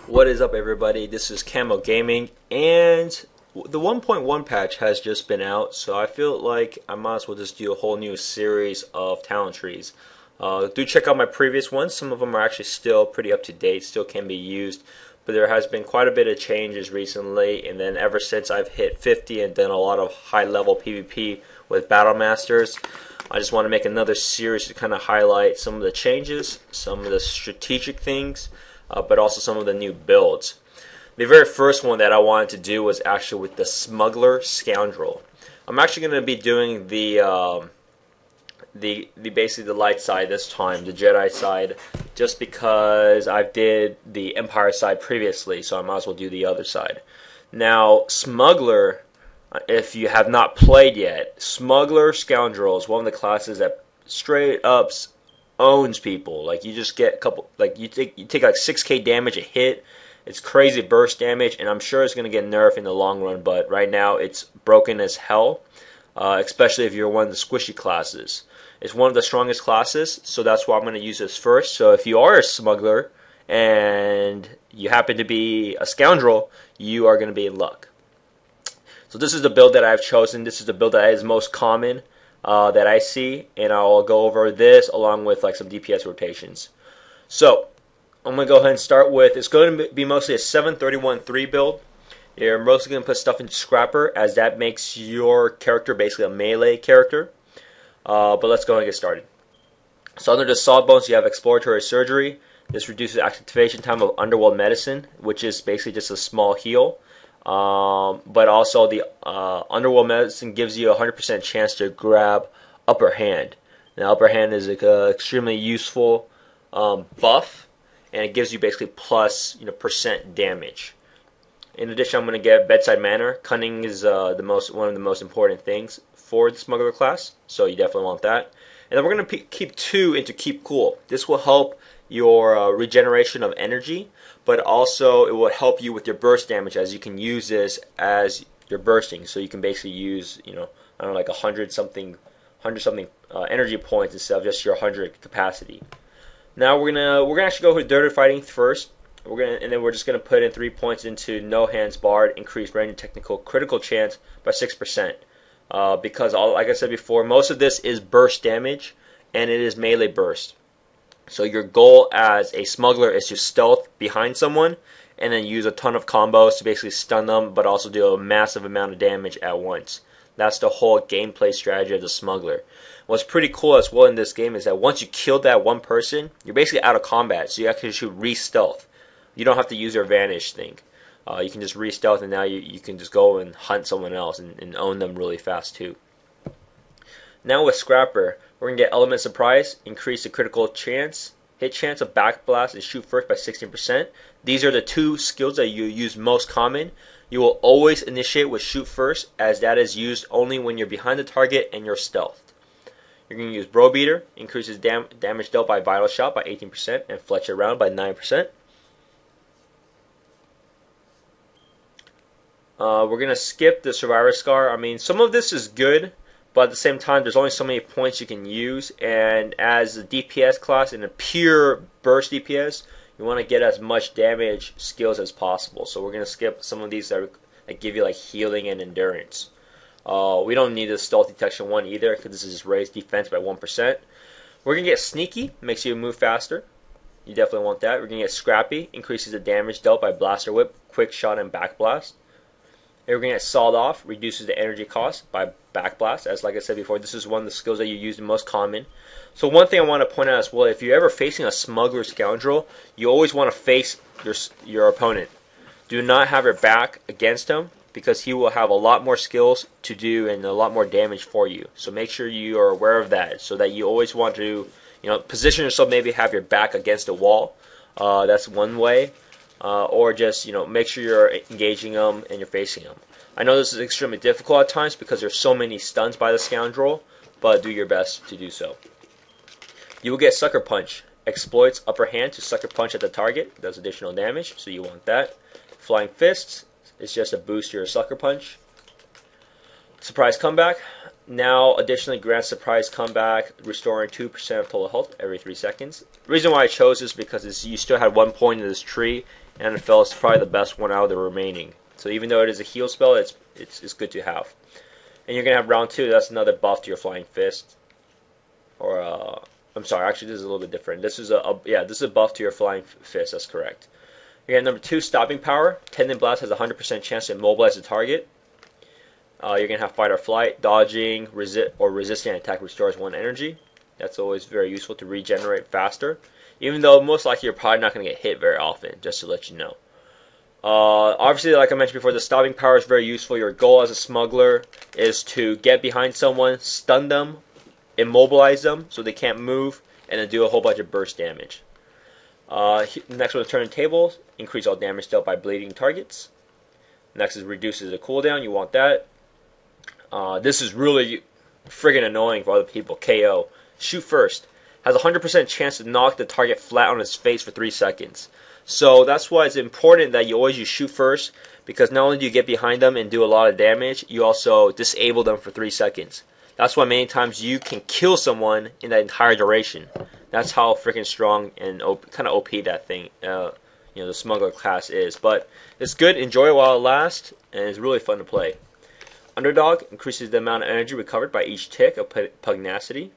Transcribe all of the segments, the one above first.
What is up, everybody? This is Camo Gaming, and the 1.1 patch has just been out, so I feel like I might as well just do a whole new series of talent trees. Do check out my previous ones. Some of them are actually still pretty up to date, still can be used, but there has been quite a bit of changes recently, and then ever since I've hit 50 and done a lot of high-level PvP with Battle Masters, I just want to make another series to kind of highlight some of the changes, some of the strategic things, but also some of the new builds. The very first one that I wanted to do was actually with the Smuggler Scoundrel. I'm actually going to be doing the basically the light side this time, the Jedi side, just because I did the Empire side previously, so I might as well do the other side. Now, Smuggler, if you have not played yet, Smuggler Scoundrel is one of the classes that straight up owns people. Like, you just get a couple, like you take like 6k damage a hit. It's crazy burst damage, and I'm sure it's going to get nerfed in the long run, but right now it's broken as hell, especially if you're one of the squishy classes. It's one of the strongest classes, so that's why I'm going to use this first. So if you are a smuggler and you happen to be a scoundrel, you are going to be in luck. So this is the build that I've chosen. This is the build that is most common that I see, and I'll go over this along with like some DPS rotations. So I'm going to go ahead and start with, it's going to be mostly a 731-3 build. You're mostly going to put stuff into Scrapper, as that makes your character basically a melee character. But let's go ahead and get started. So under the Sawbones, you have Exploratory Surgery. This reduces activation time of Underworld Medicine, which is basically just a small heal. But also the Underworld Medicine gives you a 100% chance to grab Upper Hand. Now, Upper Hand is an extremely useful buff, and it gives you basically plus percent damage. In addition, I'm going to get Bedside Manner. Cunning is one of the most important things for the Smuggler class, so you definitely want that. And then we're going to keep 2 into Keep Cool. This will help your regeneration of energy, but also it will help you with your burst damage, as you can use this as you're bursting. So you can basically use, I don't know, like 100 something energy points instead of just your 100 capacity. Now we're gonna actually go with Dirty Fighting first. And then we're just gonna put in 3 points into No Hands Barred, increase range and technical critical chance by 6%. Because like I said before, most of this is burst damage, and it is melee burst. So your goal as a smuggler is to stealth behind someone and then use a ton of combos to basically stun them, but also do a massive amount of damage at once. That's the whole gameplay strategy of the smuggler. What's pretty cool as well in this game is that once you kill that one person, you're basically out of combat, so you actually should re-stealth. You don't have to use your vanish thing. You can just re-stealth, and now you can just go and hunt someone else and own them really fast too. Now with Scrapper, we're going to get Element Surprise, increase the critical chance, hit chance of Backblast, and shoot first by 16%. These are the 2 skills that you use most common. You will always initiate with shoot first, as that is used only when you're behind the target and you're stealthed. You're going to use Bro Beater, increases damage dealt by Vital Shot by 18% and Fletcher Round by 9%. We're going to skip the Survivor Scar. I mean, some of this is good, but at the same time, there's only so many points you can use, and as a DPS class, in a pure burst DPS, you want to get as much damage skills as possible. So we're going to skip some of these that give you like healing and endurance. We don't need the Stealth Detection 1 either, because this is just raised defense by 1%. We're going to get Sneaky, makes you move faster. You definitely want that. We're going to get Scrappy, increases the damage dealt by Blaster Whip, Quick Shot, and Backblast. And we're going to get Sawed Off, reduces the energy cost by Backblast. As like I said before, this is one of the skills that you use the most common. So one thing I want to point out as well, if you're ever facing a Smuggler Scoundrel, you always want to face your opponent. Do not have your back against him, because he will have a lot more skills to do and a lot more damage for you. So make sure you are aware of that, so that you always want to position yourself, maybe have your back against a wall. That's one way. Or just make sure you're engaging them and you're facing them. I know this is extremely difficult at times because there's so many stuns by the Scoundrel, but do your best to do so. You will get Sucker Punch. Exploits Upper Hand to Sucker Punch at the target. Does additional damage, so you want that. Flying Fists is just a boost to your Sucker Punch. Surprise Comeback. Now additionally grants surprise comeback, restoring 2% of total health every 3 seconds. The reason why I chose this is because you still had 1 point in this tree, and Anafel is probably the best one out of the remaining. So even though it is a heal spell, it's good to have. And you're gonna have round 2. That's another buff to your Flying Fist. Or I'm sorry, actually this is a little bit different. This is this is a buff to your Flying Fist. That's correct. You're gonna have number 2, Stopping Power. Tendon Blast has a 100% chance to immobilize the target. You're gonna have Fight or Flight. Dodging, resisting an attack restores 1 energy. That's always very useful to regenerate faster. Even though most likely you're probably not gonna get hit very often. Just to let you know. Obviously, like I mentioned before, the stopping power is very useful. Your goal as a smuggler is to get behind someone, stun them, immobilize them so they can't move, and then do a whole bunch of burst damage. Next one is turn tables. Increase all damage dealt by bleeding targets. Next is reduces the cooldown. You want that. This is really friggin' annoying for other people. KO. Shoot first. Has a 100% chance to knock the target flat on his face for 3 seconds. So that's why it's important that you always use shoot first, because not only do you get behind them and do a lot of damage, you also disable them for 3 seconds. That's why many times you can kill someone in that entire duration. That's how freaking strong and kind of OP that thing, the Smuggler class is. But it's good, enjoy it while it lasts, and it's really fun to play. Underdog increases the amount of energy recovered by each tick of pugnacity.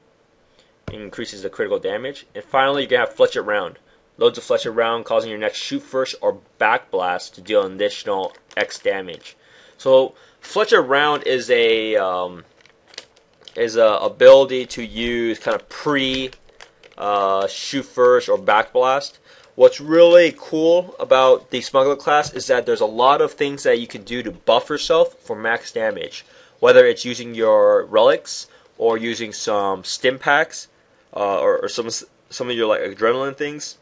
It increases the critical damage. And finally, you're going to have Fletcher Round. Loads of Fletcher Round, causing your next shoot first or back blast to deal an additional X damage. So Fletcher Round is a ability to use kind of pre shoot first or back blast. What's really cool about the Smuggler class is that there's a lot of things that you can do to buff yourself for max damage. Whether it's using your relics or using some stim packs or some of your like adrenaline things.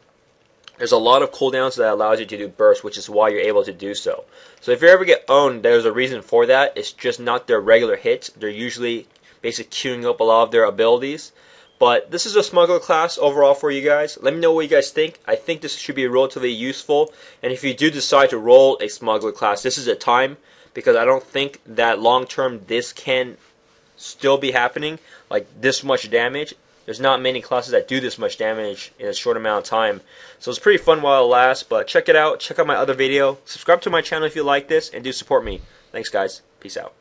There's a lot of cooldowns that allows you to do bursts, which is why you're able to do so. So if you ever get owned, there's a reason for that. It's just not their regular hits. They're usually basically queuing up a lot of their abilities. But this is a Smuggler class overall for you guys. Let me know what you guys think. I think this should be relatively useful. And if you do decide to roll a Smuggler class, this is a time. Because I don't think that long term this can still be happening. Like this much damage. There's not many classes that do this much damage in a short amount of time. So it's pretty fun while it lasts, but check it out. Check out my other video. Subscribe to my channel if you like this, and do support me. Thanks, guys. Peace out.